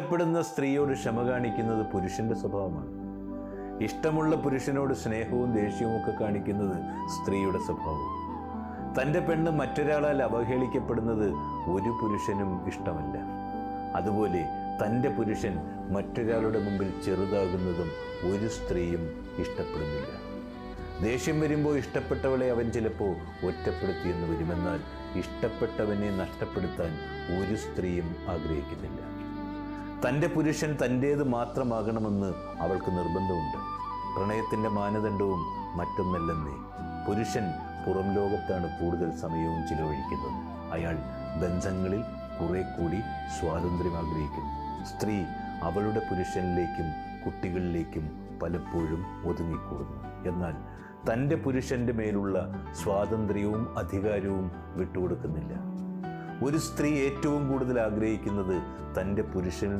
ഇഷ്ടപ്പെടുന്ന സ്ത്രീയോട് ക്ഷമ കാണിക്കുന്നത് പുരുഷൻ്റെ സ്വഭാവമാണ്. ഇഷ്ടമുള്ള പുരുഷനോട് സ്നേഹവും ദേഷ്യവും ഒക്കെ കാണിക്കുന്നത് സ്ത്രീയുടെ സ്വഭാവം. തൻ്റെ പെണ്ണ് മറ്റൊരാളാൽ അവഹേളിക്കപ്പെടുന്നത് ഒരു പുരുഷനും ഇഷ്ടമല്ല. അതുപോലെ തൻ്റെ പുരുഷൻ മറ്റൊരാളുടെ മുമ്പിൽ ചെറുതാകുന്നതും ഒരു സ്ത്രീയും ഇഷ്ടപ്പെടുന്നില്ല. ദേഷ്യം വരുമ്പോൾ ഇഷ്ടപ്പെട്ടവളെ അവൻ ചിലപ്പോൾ ഒറ്റപ്പെടുത്തിയെന്ന് വരുമെന്നാൽ ഇഷ്ടപ്പെട്ടവനെ നഷ്ടപ്പെടുത്താൻ ഒരു സ്ത്രീയും ആഗ്രഹിക്കുന്നില്ല. തൻ്റെ പുരുഷൻ തൻ്റേത് മാത്രമാകണമെന്ന് അവൾക്ക് നിർബന്ധമുണ്ട്. പ്രണയത്തിൻ്റെ മാനദണ്ഡവും മറ്റൊന്നല്ലെന്നേ. പുരുഷൻ പുറം ലോകത്താണ് കൂടുതൽ സമയവും ചിലവഴിക്കുന്നത്. അയാൾ ബന്ധങ്ങളിൽ കുറെ കൂടി സ്വാതന്ത്ര്യം ആഗ്രഹിക്കുന്നു. സ്ത്രീ അവളുടെ പുരുഷനിലേക്കും കുട്ടികളിലേക്കും പലപ്പോഴും ഒതുങ്ങിക്കൂടുന്നു. എന്നാൽ തൻ്റെ പുരുഷൻ്റെ മേലുള്ള സ്വാതന്ത്ര്യവും അധികാരവും വിട്ടുകൊടുക്കുന്നില്ല. ഒരു സ്ത്രീ ഏറ്റവും കൂടുതൽ ആഗ്രഹിക്കുന്നത് തൻ്റെ പുരുഷനിൽ